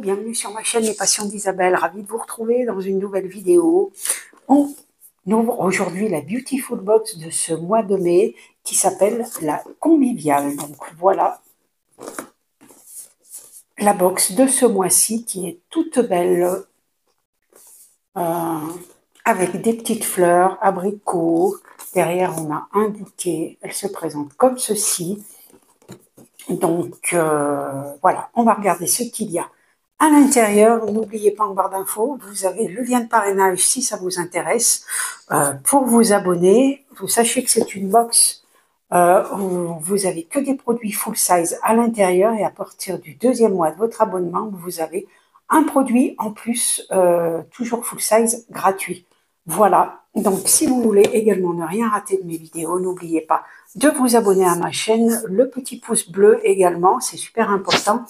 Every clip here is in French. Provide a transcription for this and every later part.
bienvenue sur ma chaîne Les Passions d'Isabelle, ravie de vous retrouver dans une nouvelle vidéo. On ouvre aujourd'hui la Beautiful Box de ce mois de mai qui s'appelle la Conviviale. Donc voilà la box de ce mois-ci qui est toute belle avec des petites fleurs, abricots. Derrière on a un bouquet, elle se présente comme ceci. Donc voilà, on va regarder ce qu'il y a à l'intérieur. N'oubliez pas en barre d'infos, vous avez le lien de parrainage si ça vous intéresse. Pour vous abonner, vous sachez que c'est une box où vous avez que des produits full size à l'intérieur et à partir du deuxième mois de votre abonnement, vous avez un produit en plus, toujours full size, gratuit. Voilà, donc si vous voulez également ne rien rater de mes vidéos, n'oubliez pas de vous abonner à ma chaîne, le petit pouce bleu également, c'est super important,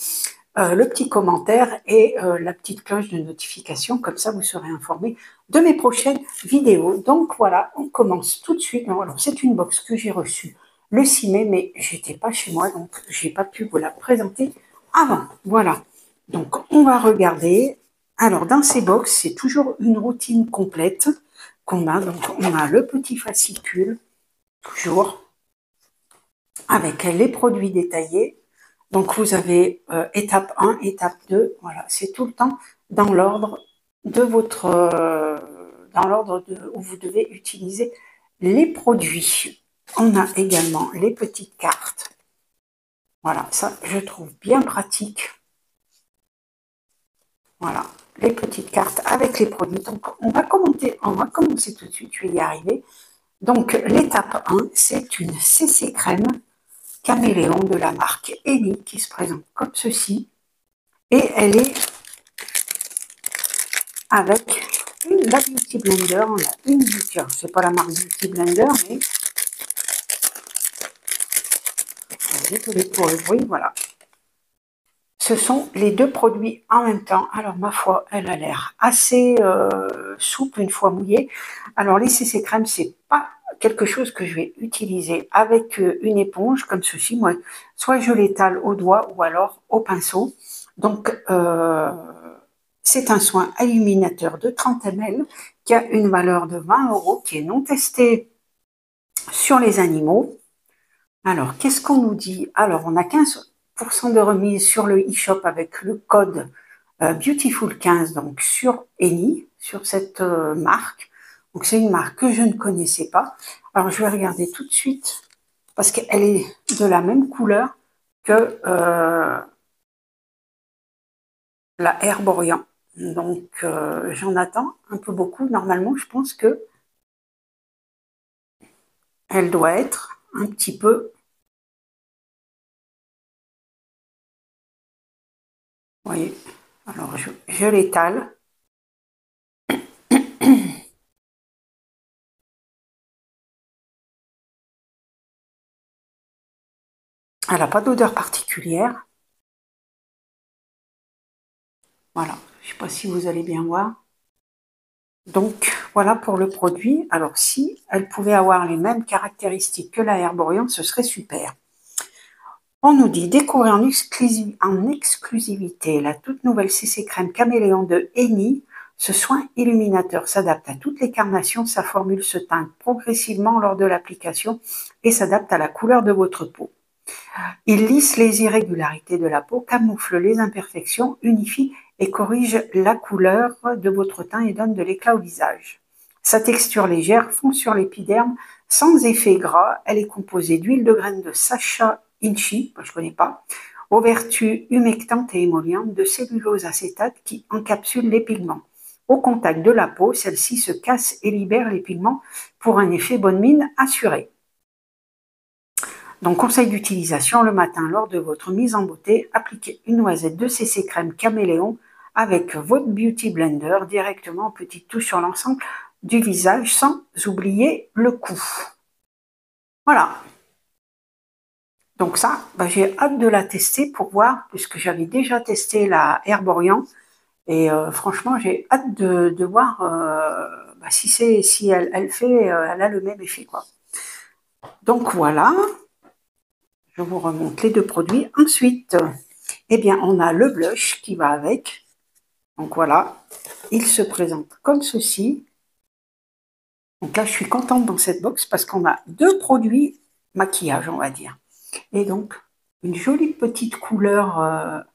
le petit commentaire et la petite cloche de notification, comme ça vous serez informé de mes prochaines vidéos. Donc voilà, on commence tout de suite. Alors c'est une box que j'ai reçue le 6 mai, mais j'étais pas chez moi, donc j'ai pas pu vous la présenter avant. Voilà, donc on va regarder. Alors dans ces box, c'est toujours une routine complète qu'on a. Donc on a le petit fascicule, toujours, avec les produits détaillés. Donc vous avez étape 1, étape 2, voilà, c'est tout le temps dans l'ordre de votre dans l'ordre où vous devez utiliser les produits. On a également les petites cartes. Voilà, ça je trouve bien pratique. Voilà, les petites cartes avec les produits. Donc on va commencer tout de suite, je vais y arriver. Donc l'étape 1, c'est une CC crème caméléon de la marque Eni qui se présente comme ceci. Et elle est avec la Beauty Blender. On a une Beauty, c'est pas la marque Beauty Blender, mais désolé pour le bruit, voilà. Ce sont les deux produits en même temps. Alors ma foi, elle a l'air assez souple une fois mouillée. Alors les CC crème, c'est pas quelque chose que je vais utiliser avec une éponge comme ceci. Moi, soit je l'étale au doigt ou alors au pinceau. Donc c'est un soin illuminateur de 30 ml qui a une valeur de 20 €, qui est non testé sur les animaux. Alors, qu'est-ce qu'on nous dit? Alors, on a 15% de remise sur le e-shop avec le code Beautiful15, donc sur Eni, sur cette marque. Donc, c'est une marque que je ne connaissais pas. Alors, je vais regarder tout de suite parce qu'elle est de la même couleur que la Herborian. Donc, j'en attends un peu beaucoup. Normalement, je pense que elle doit être un petit peu... Vous voyez, alors je l'étale. Elle n'a pas d'odeur particulière. Voilà, je ne sais pas si vous allez bien voir. Donc, voilà pour le produit. Alors, si elle pouvait avoir les mêmes caractéristiques que la Herborian, ce serait super. On nous dit découvrir en exclusivité la toute nouvelle CC crème caméléon de Eni. Ce soin illuminateur s'adapte à toutes les carnations. Sa formule se teinte progressivement lors de l'application et s'adapte à la couleur de votre peau. Il lisse les irrégularités de la peau, camoufle les imperfections, unifie et corrige la couleur de votre teint et donne de l'éclat au visage. Sa texture légère fond sur l'épiderme sans effet gras. Elle est composée d'huile de graines de Sacha Inchi, je ne connais pas, aux vertus humectantes et émollientes, de cellulose acétate qui encapsule les pigments. Au contact de la peau, celle-ci se casse et libère les pigments pour un effet bonne mine assuré. Donc, conseil d'utilisation, le matin, lors de votre mise en beauté, appliquez une noisette de CC crème caméléon avec votre Beauty Blender directement en petite touche sur l'ensemble du visage sans oublier le cou. Voilà. Donc ça, j'ai hâte de la tester pour voir, puisque j'avais déjà testé la Herborian. Et franchement, j'ai hâte de voir si elle a le même effet, quoi. Donc voilà. Je vous remonte les deux produits. Ensuite, eh bien, on a le blush qui va avec. Donc voilà, il se présente comme ceci. Donc là, je suis contente dans cette box parce qu'on a 2 produits maquillage, on va dire. Et donc, une jolie petite couleur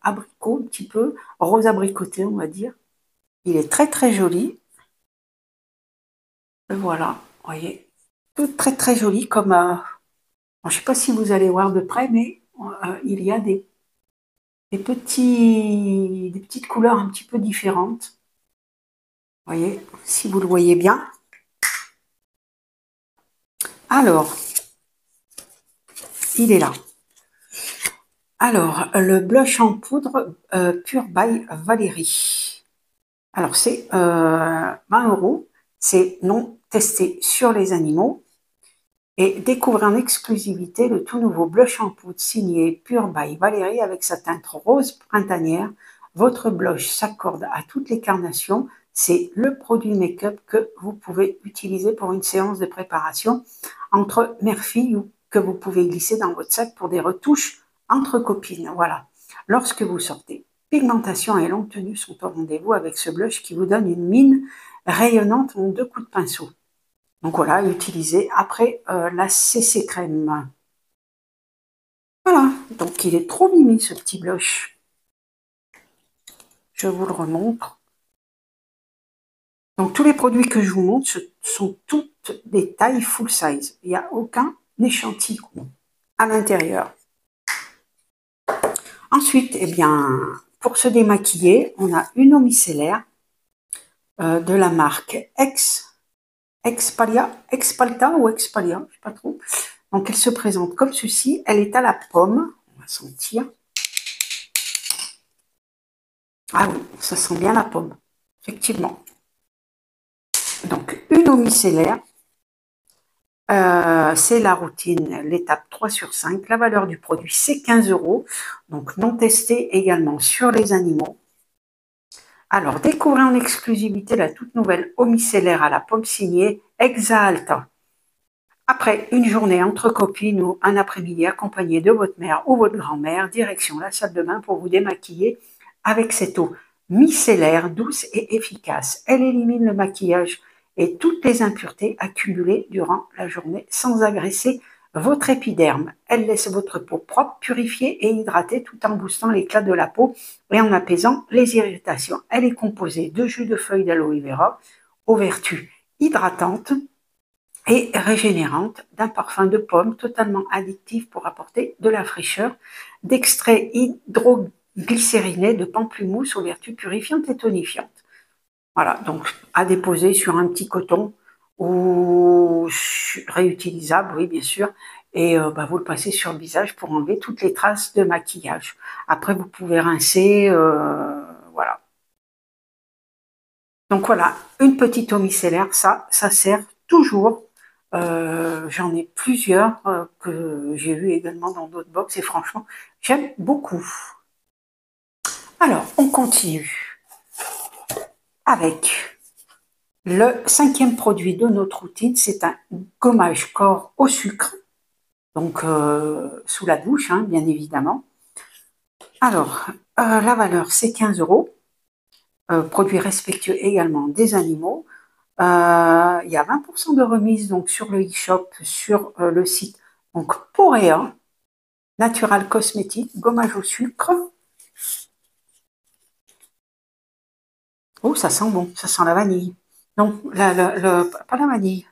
abricot, un petit peu rose abricoté, on va dire. Il est très très joli. Et voilà, vous voyez, tout très très joli comme... je ne sais pas si vous allez voir de près, mais il y a des petites couleurs un petit peu différentes. Vous voyez, si vous le voyez bien. Alors, il est là. Alors, le blush en poudre Pure by Valérie. Alors, c'est 20 €. C'est non testé sur les animaux. Et découvrez en exclusivité le tout nouveau blush en poudre signé Pure by Valérie avec sa teinte rose printanière. Votre blush s'accorde à toutes les carnations. C'est le produit make-up que vous pouvez utiliser pour une séance de préparation entre mère-fille ou que vous pouvez glisser dans votre sac pour des retouches entre copines. Voilà. Lorsque vous sortez, pigmentation et longue tenue sont au rendez-vous avec ce blush qui vous donne une mine rayonnante en 2 coups de pinceau. Donc voilà, utiliser après la CC crème. Voilà, donc il est trop mimi ce petit blush. Je vous le remontre. Donc tous les produits que je vous montre ce sont toutes des tailles full size. Il n'y a aucun échantillon à l'intérieur. Ensuite, eh bien, pour se démaquiller, on a une eau micellaire de la marque Expalta ou Expalia, je ne sais pas trop. Donc elle se présente comme ceci. Elle est à la pomme. On va sentir. Ah oui, ça sent bien la pomme, effectivement. Donc, une eau micellaire, c'est la routine, l'étape 3 sur 5. La valeur du produit, c'est 15 €. Donc, non testé également sur les animaux. Alors, découvrez en exclusivité la toute nouvelle eau micellaire à la pomme signée Exalta. Après une journée entre copines ou un après-midi accompagné de votre mère ou votre grand-mère, direction la salle de bain pour vous démaquiller avec cette eau micellaire douce et efficace. Elle élimine le maquillage et toutes les impuretés accumulées durant la journée sans agresser votre épiderme. Elle laisse votre peau propre, purifiée et hydratée tout en boostant l'éclat de la peau et en apaisant les irritations. Elle est composée de jus de feuilles d'aloe vera aux vertus hydratantes et régénérante, d'un parfum de pomme totalement addictif pour apporter de la fraîcheur, d'extrait hydroglycériné de pamplemousse aux vertus purifiantes et tonifiantes. Voilà, donc à déposer sur un petit coton ou réutilisable, oui bien sûr, et vous le passez sur le visage pour enlever toutes les traces de maquillage. Après, vous pouvez rincer, voilà. Donc voilà, une petite eau micellaire, ça sert toujours. J'en ai plusieurs que j'ai eu également dans d'autres box et franchement, j'aime beaucoup. Alors, on continue avec le 5e produit de notre routine. C'est un gommage corps au sucre, donc sous la douche, hein, bien évidemment. Alors, la valeur, c'est 15 €. Produit respectueux également des animaux. Il y a 20% de remise donc, sur le e-shop, sur le site donc, Porea, Natural Cosmétique, gommage au sucre. Oh, ça sent bon, ça sent la vanille. Non, pas la vanille.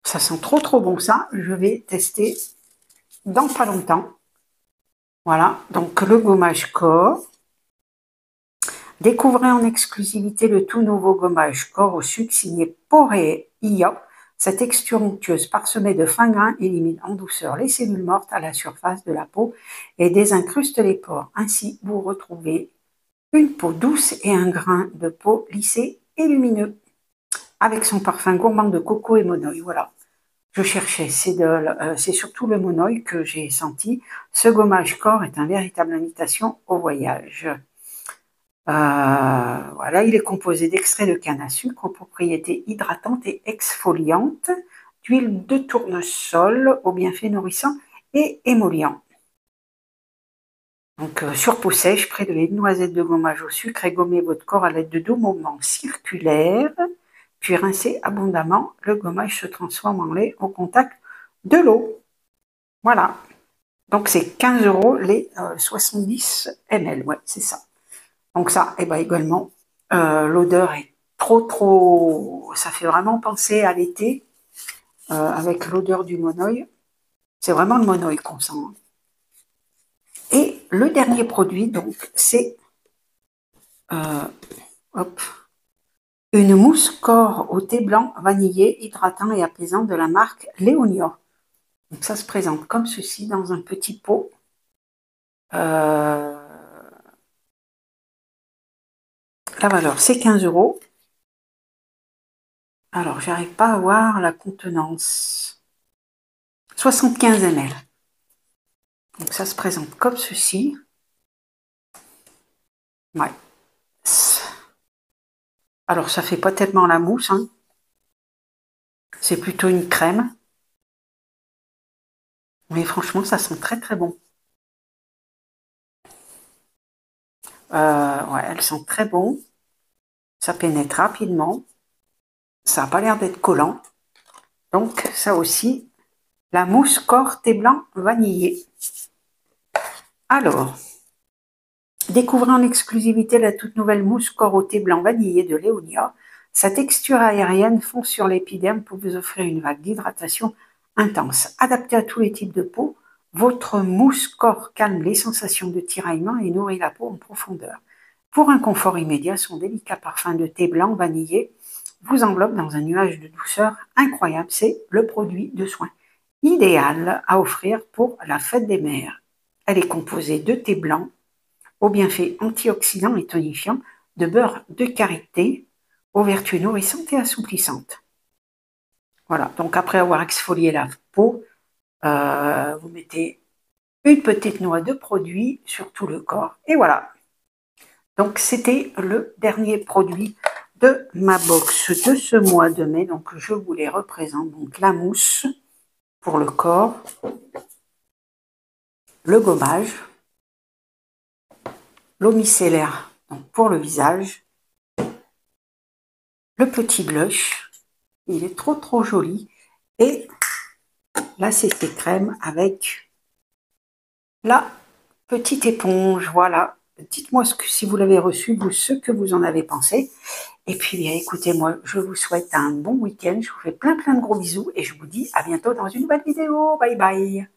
Ça sent trop trop bon ça. Je vais tester dans pas longtemps. Voilà, donc le gommage corps. Découvrez en exclusivité le tout nouveau gommage corps au sucre signé Porea. Sa texture onctueuse parsemée de fins grains élimine en douceur les cellules mortes à la surface de la peau et désincruste les pores. Ainsi, vous retrouvez une peau douce et un grain de peau lissé et lumineux. Avec son parfum gourmand de coco et monoï. Voilà, je cherchais, c'est surtout le monoï que j'ai senti. Ce gommage corps est une véritable invitation au voyage. Voilà, il est composé d'extraits de canne à sucre aux propriétés hydratantes et exfoliantes, d'huile de tournesol aux bienfaits nourrissants et émollients. Donc, sur peau sèche, près de une noisette de gommage au sucre et gommez votre corps à l'aide de 2 mouvements circulaires, puis rincez abondamment. Le gommage se transforme en lait au contact de l'eau. Voilà. Donc, c'est 15 € les 70 ml. Ouais, c'est ça. Donc ça, et ben également, l'odeur est trop... Ça fait vraiment penser à l'été, avec l'odeur du monoeil. C'est vraiment le monoeil qu'on sent. Et le dernier produit, donc, c'est une mousse corps au thé blanc vanillé, hydratant et apaisant de la marque Léonia. Donc ça se présente comme ceci dans un petit pot. La valeur, c'est 15 €. Alors, j'arrive pas à voir la contenance. 75 ml. Donc ça se présente comme ceci. Ouais. Alors ça fait pas tellement la mousse, hein. C'est plutôt une crème. Mais franchement, ça sent très bon. Ouais, elles sont très bon. Ça pénètre rapidement. Ça n'a pas l'air d'être collant. Donc ça aussi, la mousse corps thé blanc vanillé. Alors, découvrez en exclusivité la toute nouvelle mousse corps au thé blanc vanillé de Léonia. Sa texture aérienne fond sur l'épiderme pour vous offrir une vague d'hydratation intense. Adaptée à tous les types de peau, votre mousse corps calme les sensations de tiraillement et nourrit la peau en profondeur. Pour un confort immédiat, son délicat parfum de thé blanc vanillé vous enveloppe dans un nuage de douceur incroyable. C'est le produit de soin idéal à offrir pour la fête des mères. Elle est composée de thé blanc, aux bienfaits antioxydants et tonifiants, de beurre de karité, aux vertus nourrissantes et assouplissantes. Voilà, donc après avoir exfolié la peau, vous mettez une petite noix de produit sur tout le corps. Et voilà. Donc c'était le dernier produit de ma box de ce mois de mai. Donc je vous les représente. Donc la mousse pour le corps, le gommage, l'eau micellaire pour le visage, le petit blush, il est trop joli, et la CC crème avec la petite éponge. Voilà, dites-moi si vous l'avez reçu, ce que vous en avez pensé. Et puis bien écoutez, moi je vous souhaite un bon week-end, je vous fais plein de gros bisous et je vous dis à bientôt dans une nouvelle vidéo. Bye bye.